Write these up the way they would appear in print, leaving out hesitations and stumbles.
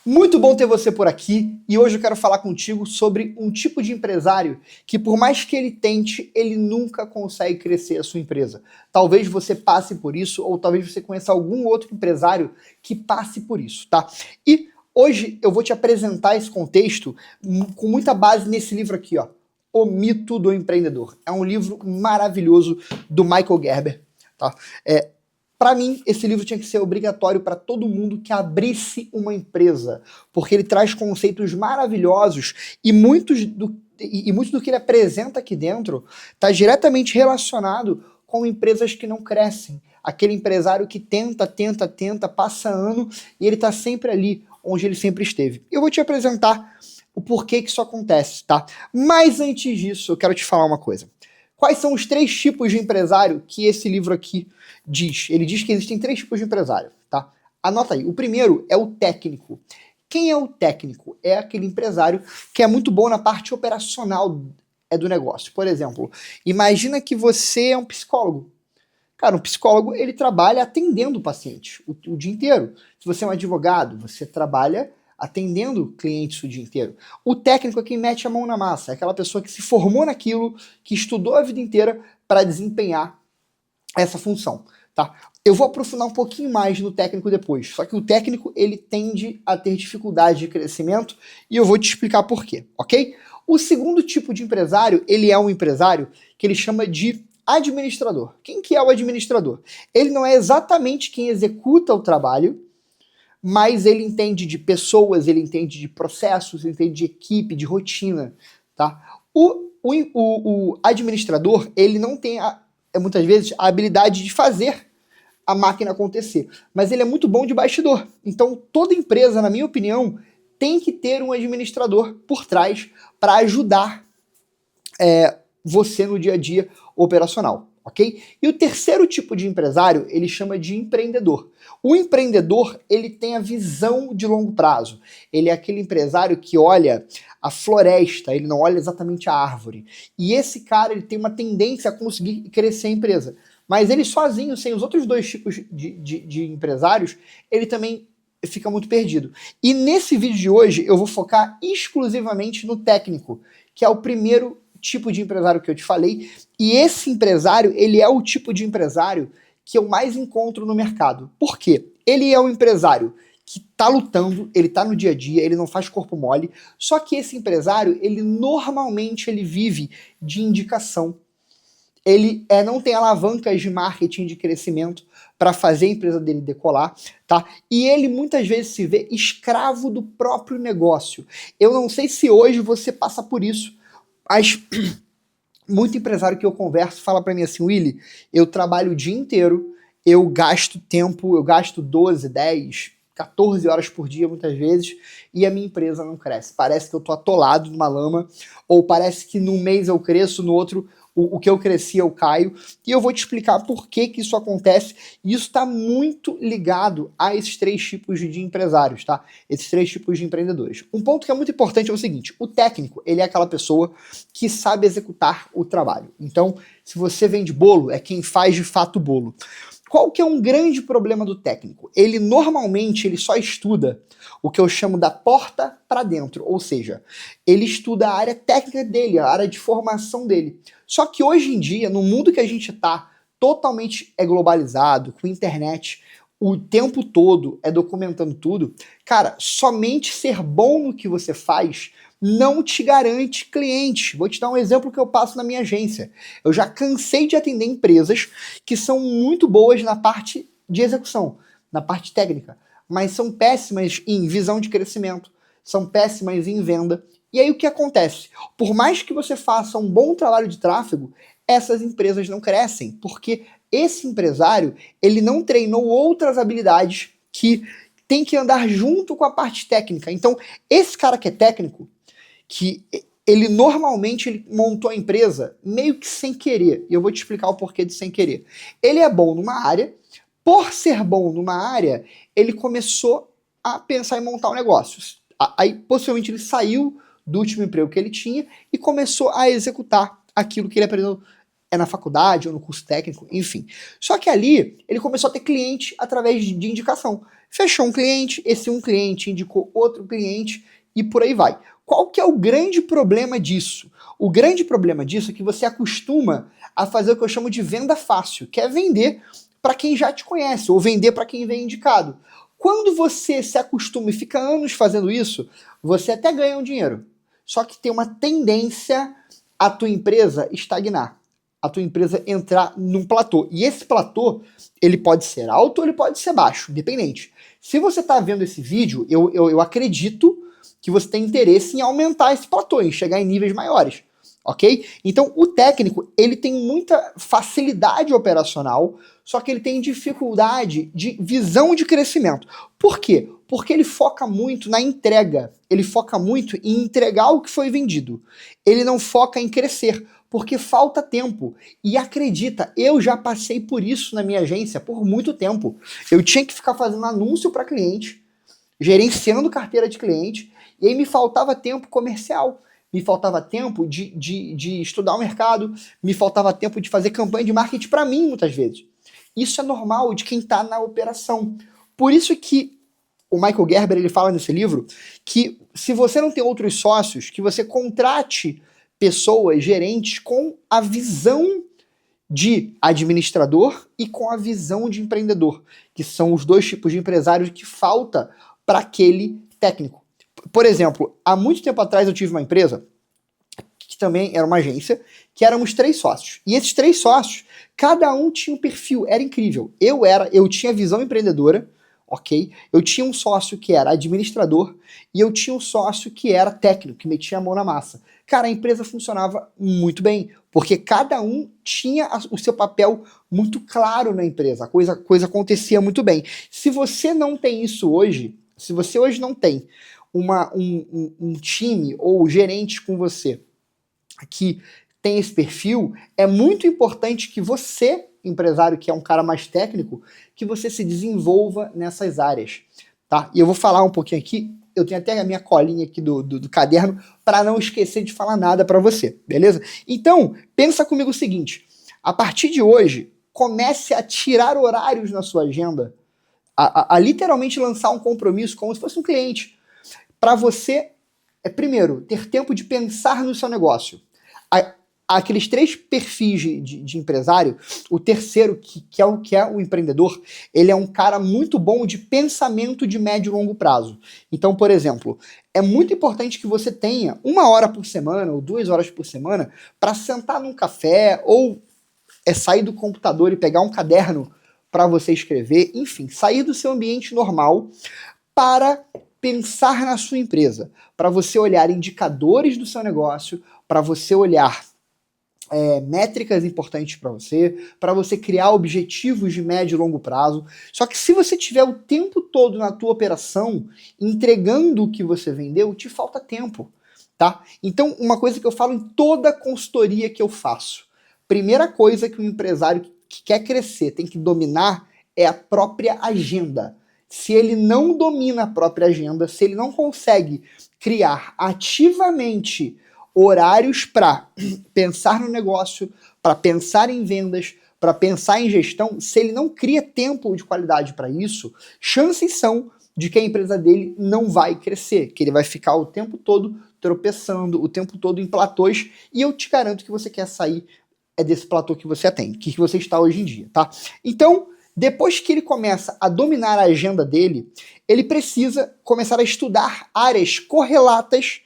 Muito bom ter você por aqui e hoje eu quero falar contigo sobre um tipo de empresário que, por mais que ele tente, ele nunca consegue crescer a sua empresa. Talvez você passe por isso ou talvez você conheça algum outro empresário que passe por isso, tá? E hoje eu vou te apresentar esse contexto com muita base nesse livro aqui, ó, O Mito do Empreendedor. É um livro maravilhoso do Michael Gerber, tá? Para mim, esse livro tinha que ser obrigatório para todo mundo que abrisse uma empresa, porque ele traz conceitos maravilhosos e muito do que ele apresenta aqui dentro está diretamente relacionado com empresas que não crescem. Aquele empresário que tenta, passa ano e ele está sempre ali onde ele sempre esteve. Eu vou te apresentar o porquê que isso acontece, tá? Mas antes disso, eu quero te falar uma coisa. Quais são os 3 tipos de empresário que esse livro aqui diz? Ele diz que existem 3 tipos de empresário, tá? Anota aí. O primeiro é o técnico. Quem é o técnico? É aquele empresário que é muito bom na parte operacional do negócio. Por exemplo, imagina que você é um psicólogo. Cara, um psicólogo, ele trabalha atendendo o paciente o dia inteiro. Se você é um advogado, você trabalha atendendo clientes o dia inteiro. O técnico é quem mete a mão na massa, é aquela pessoa que se formou naquilo, que estudou a vida inteira para desempenhar essa função, tá? Eu vou aprofundar um pouquinho mais no técnico depois, só que o técnico, ele tende a ter dificuldade de crescimento e eu vou te explicar por quê, ok? O segundo tipo de empresário, ele é um empresário que ele chama de administrador. Quem que é o administrador? Ele não é exatamente quem executa o trabalho, mas ele entende de pessoas, ele entende de processos, ele entende de equipe, de rotina, tá? O administrador, ele não tem, muitas vezes, a habilidade de fazer a máquina acontecer, mas ele é muito bom de bastidor. Então, toda empresa, na minha opinião, tem que ter um administrador por trás para ajudar você no dia a dia operacional, ok? E o terceiro tipo de empresário, ele chama de empreendedor. O empreendedor, ele tem a visão de longo prazo. Ele é aquele empresário que olha a floresta, ele não olha exatamente a árvore. E esse cara, ele tem uma tendência a conseguir crescer a empresa. Mas ele sozinho, sem os outros 2 tipos de empresários, ele também fica muito perdido. E nesse vídeo de hoje, eu vou focar exclusivamente no técnico, que é o primeiro tipo de empresário que eu te falei, e esse empresário, ele é o tipo de empresário que eu mais encontro no mercado. Por quê? Ele é um empresário que está lutando, ele está no dia a dia, ele não faz corpo mole, só que esse empresário, ele normalmente ele vive de indicação. Ele não tem alavancas de marketing de crescimento para fazer a empresa dele decolar, tá? E ele muitas vezes se vê escravo do próprio negócio. Eu não sei se hoje você passa por isso, mas muito empresário que eu converso fala para mim assim, Willy, eu trabalho o dia inteiro, eu gasto tempo, eu gasto 12, 10, 14 horas por dia muitas vezes, e a minha empresa não cresce. Parece que eu tô atolado numa lama, ou parece que num mês eu cresço, no outro o que eu cresci eu caio, e eu vou te explicar por que que isso acontece, e isso está muito ligado a esses 3 tipos de empresários, tá? Esses 3 tipos de empreendedores. Um ponto que é muito importante é o seguinte, o técnico, ele é aquela pessoa que sabe executar o trabalho. Então, se você vende bolo, é quem faz de fato o bolo. Qual que é um grande problema do técnico? Ele normalmente ele só estuda o que eu chamo da porta para dentro, ou seja, ele estuda a área técnica dele, a área de formação dele. Só que hoje em dia, no mundo que a gente está, totalmente globalizado, com internet, o tempo todo documentando tudo, cara, somente ser bom no que você faz não te garante cliente. Vou te dar um exemplo que eu passo na minha agência. Eu já cansei de atender empresas que são muito boas na parte de execução, na parte técnica, mas são péssimas em visão de crescimento, são péssimas em venda. E aí o que acontece? Por mais que você faça um bom trabalho de tráfego, essas empresas não crescem, porque esse empresário, ele não treinou outras habilidades que tem que andar junto com a parte técnica. Então, esse cara que é técnico, que ele normalmente ele montou a empresa meio que sem querer, e eu vou te explicar o porquê de sem querer. Ele é bom numa área, por ser bom numa área, ele começou a pensar em montar um negócio. Aí, possivelmente, ele saiu do último emprego que ele tinha e começou a executar aquilo que ele aprendeu é na faculdade ou no curso técnico, enfim. Só que ali ele começou a ter cliente através de indicação. Fechou um cliente, esse um cliente indicou outro cliente e por aí vai. Qual que é o grande problema disso? O grande problema disso é que você acostuma a fazer o que eu chamo de venda fácil, que é vender para quem já te conhece ou vender para quem vem indicado. Quando você se acostuma e fica anos fazendo isso, você até ganha um dinheiro. Só que tem uma tendência a tua empresa estagnar, a tua empresa entrar num platô. E esse platô, ele pode ser alto ou ele pode ser baixo, independente. Se você está vendo esse vídeo, eu acredito que você tem interesse em aumentar esse platô, em chegar em níveis maiores, ok? Então, o técnico, ele tem muita facilidade operacional, só que ele tem dificuldade de visão de crescimento. Por quê? Porque ele foca muito na entrega, ele foca muito em entregar o que foi vendido. Ele não foca em crescer, porque falta tempo. E acredita, eu já passei por isso na minha agência por muito tempo. Eu tinha que ficar fazendo anúncio para cliente, gerenciando carteira de cliente, e aí me faltava tempo comercial, me faltava tempo de estudar o mercado, me faltava tempo de fazer campanha de marketing para mim, muitas vezes. Isso é normal de quem está na operação. Por isso que o Michael Gerber ele fala nesse livro que se você não tem outros sócios, que você contrate pessoas, gerentes com a visão de administrador e com a visão de empreendedor, que são os dois tipos de empresários que falta para aquele técnico. Por exemplo, há muito tempo atrás eu tive uma empresa que também era uma agência, que éramos 3 sócios. E esses 3 sócios, cada um tinha um perfil, era incrível. Eu tinha visão empreendedora, ok? Eu tinha um sócio que era administrador e eu tinha um sócio que era técnico, que metia a mão na massa. Cara, a empresa funcionava muito bem, porque cada um tinha o seu papel muito claro na empresa, a coisa acontecia muito bem. Se você não tem isso hoje, se você hoje não tem um time ou gerente com você que tem esse perfil, é muito importante que você, empresário que é um cara mais técnico, que você se desenvolva nessas áreas, tá? E eu vou falar um pouquinho aqui, eu tenho até a minha colinha aqui do caderno para não esquecer de falar nada para você, beleza? Então, pensa comigo o seguinte, a partir de hoje, comece a tirar horários na sua agenda, a literalmente lançar um compromisso como se fosse um cliente, para você, primeiro, ter tempo de pensar no seu negócio. Aqueles 3 perfis de empresário, o terceiro, que é o empreendedor, ele é um cara muito bom de pensamento de médio e longo prazo. Então, por exemplo, é muito importante que você tenha 1 hora por semana ou 2 horas por semana para sentar num café ou sair do computador e pegar um caderno para você escrever, enfim, sair do seu ambiente normal para pensar na sua empresa, para você olhar indicadores do seu negócio, para você olhar métricas importantes para você criar objetivos de médio e longo prazo. Só que se você tiver o tempo todo na tua operação, entregando o que você vendeu, te falta tempo, tá? Então, uma coisa que eu falo em toda consultoria que eu faço, primeira coisa que um empresário que quer crescer tem que dominar é a própria agenda. Se ele não domina a própria agenda, se ele não consegue criar ativamente horários para pensar no negócio, para pensar em vendas, para pensar em gestão, se ele não cria tempo de qualidade para isso, chances são de que a empresa dele não vai crescer, que ele vai ficar o tempo todo tropeçando, o tempo todo em platôs, e eu te garanto que você quer sair desse platô que você tem, que você está hoje em dia, tá? Então, depois que ele começa a dominar a agenda dele, ele precisa começar a estudar áreas correlatas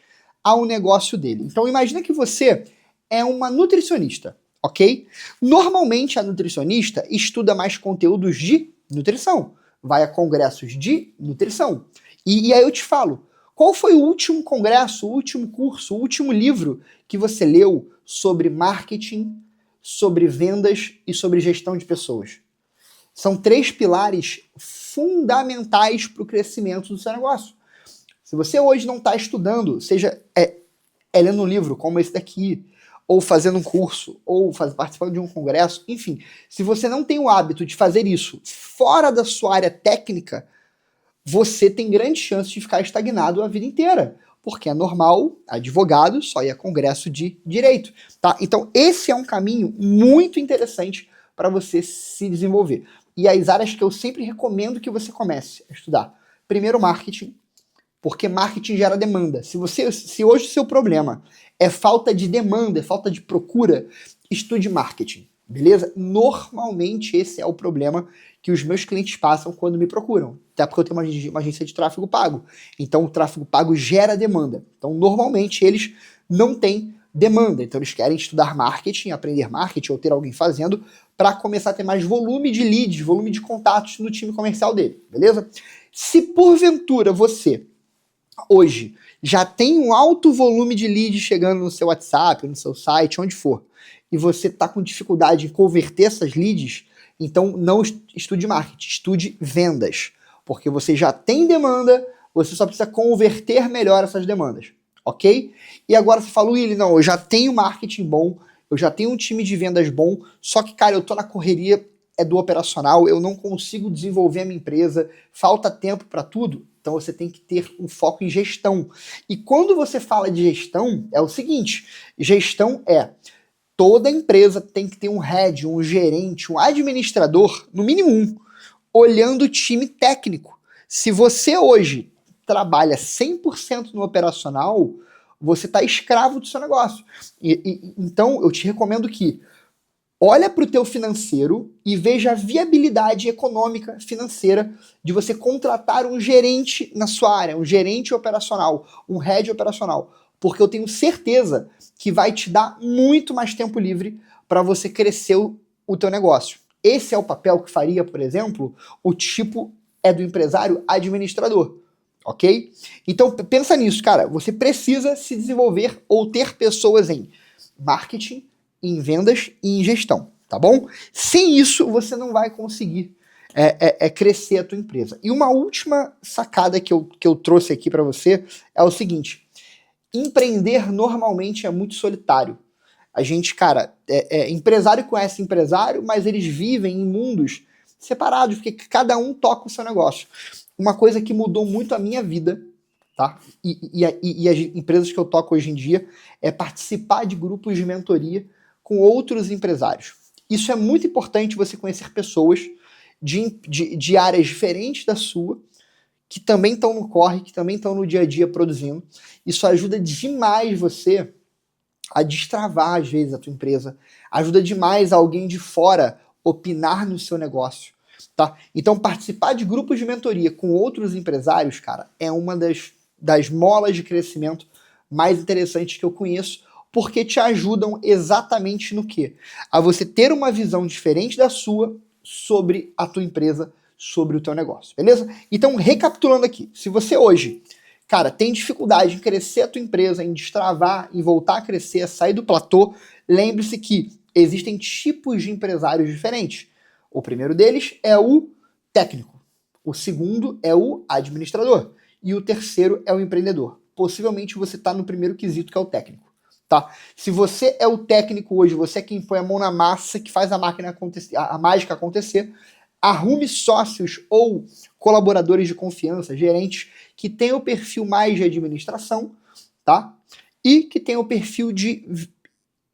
ao negócio dele. Então imagina que você é uma nutricionista, ok? Normalmente a nutricionista estuda mais conteúdos de nutrição, vai a congressos de nutrição. E aí eu te falo, qual foi o último congresso, o último curso, o último livro que você leu sobre marketing, sobre vendas e sobre gestão de pessoas? São 3 pilares fundamentais para o crescimento do seu negócio. Se você hoje não está estudando, seja lendo um livro como esse daqui, ou fazendo um curso, ou participando de um congresso, enfim, se você não tem o hábito de fazer isso fora da sua área técnica, você tem grande chance de ficar estagnado a vida inteira. porque é normal, advogado só ir a congresso de direito, tá? Então esse é um caminho muito interessante para você se desenvolver. E as áreas que eu sempre recomendo que você comece a estudar. Primeiro, marketing, porque marketing gera demanda. Se hoje o seu problema é falta de demanda, é falta de procura, estude marketing, beleza? Normalmente esse é o problema que os meus clientes passam quando me procuram. Até porque eu tenho uma agência de tráfego pago. Então o tráfego pago gera demanda. Então normalmente eles não têm demanda. Então eles querem estudar marketing, aprender marketing ou ter alguém fazendo para começar a ter mais volume de leads, volume de contatos no time comercial dele, beleza? Se porventura você hoje já tem um alto volume de leads chegando no seu WhatsApp, no seu site, onde for, e você está com dificuldade em converter essas leads, então não estude marketing, estude vendas, porque você já tem demanda, você só precisa converter melhor essas demandas, ok? E agora você fala, Willi, não, eu já tenho marketing bom, eu já tenho um time de vendas bom, só que, cara, eu tô na correria do operacional, eu não consigo desenvolver a minha empresa, falta tempo para tudo. Então você tem que ter um foco em gestão. E quando você fala de gestão, é o seguinte, gestão é toda empresa tem que ter um head, um gerente, um administrador, no mínimo um, olhando o time técnico. Se você hoje trabalha 100% no operacional, você está escravo do seu negócio. Então eu te recomendo que olha para o teu financeiro e veja a viabilidade econômica financeira de você contratar um gerente na sua área, um gerente operacional, um head operacional, porque eu tenho certeza que vai te dar muito mais tempo livre para você crescer o teu negócio. Esse é o papel que faria, por exemplo, o tipo do empresário administrador, ok? Então pensa nisso, cara, você precisa se desenvolver ou ter pessoas em marketing, em vendas e em gestão, tá bom? Sem isso, você não vai conseguir crescer a tua empresa. E uma última sacada que eu trouxe aqui para você é o seguinte, empreender normalmente é muito solitário. A gente, cara, empresário conhece empresário, mas eles vivem em mundos separados, porque cada um toca o seu negócio. Uma coisa que mudou muito a minha vida, tá? E as empresas que eu toco hoje em dia é participar de grupos de mentoria com outros empresários. Isso é muito importante, você conhecer pessoas de áreas diferentes da sua, que também estão no corre, que também estão no dia a dia produzindo. Isso ajuda demais você a destravar, às vezes, a tua empresa. Ajuda demais alguém de fora opinar no seu negócio. Tá? Então, participar de grupos de mentoria com outros empresários, cara, é uma das molas de crescimento mais interessantes que eu conheço, porque te ajudam exatamente no quê? A você ter uma visão diferente da sua sobre a tua empresa, sobre o teu negócio, beleza? Então, recapitulando aqui, se você hoje, cara, tem dificuldade em crescer a tua empresa, em destravar, em voltar a crescer, a sair do platô, lembre-se que existem tipos de empresários diferentes. O primeiro deles é o técnico, o segundo é o administrador e o terceiro é o empreendedor. Possivelmente você está no primeiro quesito, que é o técnico. Tá? Se você é o técnico hoje, você é quem põe a mão na massa, que faz a máquina acontecer, a mágica acontecer, arrume sócios ou colaboradores de confiança, gerentes, que tenham o perfil mais de administração, tá? E que tenham o perfil de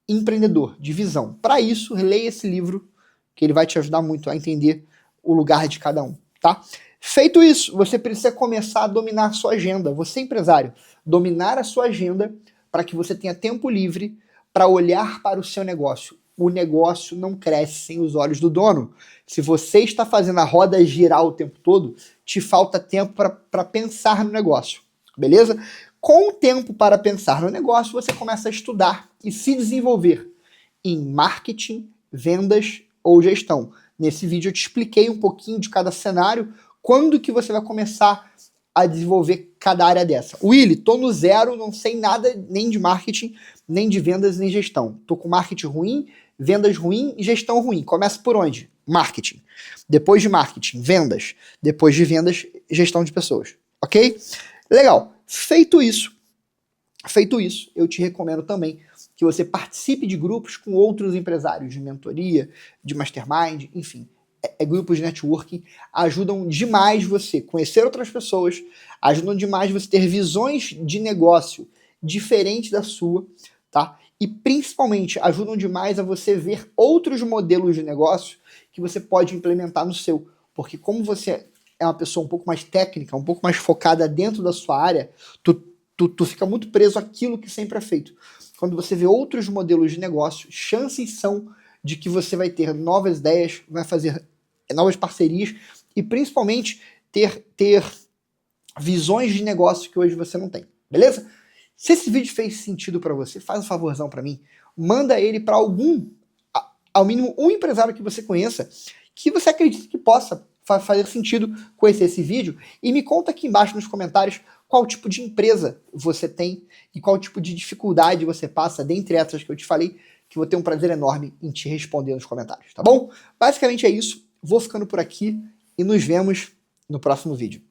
empreendedor, de visão. Para isso, leia esse livro, que ele vai te ajudar muito a entender o lugar de cada um, tá? Feito isso, você precisa começar a dominar a sua agenda. Você, empresário, dominar a sua agenda para que você tenha tempo livre para olhar para o seu negócio. O negócio não cresce sem os olhos do dono. Se você está fazendo a roda girar o tempo todo, te falta tempo para pensar no negócio, beleza? Com o tempo para pensar no negócio, você começa a estudar e se desenvolver em marketing, vendas ou gestão. Nesse vídeo eu te expliquei um pouquinho de cada cenário, quando que você vai começar a desenvolver cada área dessa. Willi, tô no zero, não sei nada nem de marketing, nem de vendas, nem gestão. Tô com marketing ruim, vendas ruim e gestão ruim. Começa por onde? Marketing. Depois de marketing, vendas. Depois de vendas, gestão de pessoas. Ok? Legal. Feito isso, eu te recomendo também que você participe de grupos com outros empresários, de mentoria, de mastermind, enfim. grupos de networking ajudam demais você conhecer outras pessoas, ajudam demais você ter visões de negócio diferentes da sua, tá? E principalmente ajudam demais a você ver outros modelos de negócio que você pode implementar no seu. Porque como você é uma pessoa um pouco mais técnica, um pouco mais focada dentro da sua área, tu fica muito preso àquilo que sempre é feito. Quando você vê outros modelos de negócio, chances são de que você vai ter novas ideias, vai fazer novas parcerias e principalmente ter visões de negócio que hoje você não tem, beleza? Se esse vídeo fez sentido para você, faz um favorzão para mim, manda ele para ao mínimo um empresário que você conheça, que você acredita que possa fazer sentido conhecer esse vídeo, e me conta aqui embaixo nos comentários qual tipo de empresa você tem e qual tipo de dificuldade você passa, dentre essas que eu te falei, que vou ter um prazer enorme em te responder nos comentários, tá bom? Basicamente é isso, vou ficando por aqui e nos vemos no próximo vídeo.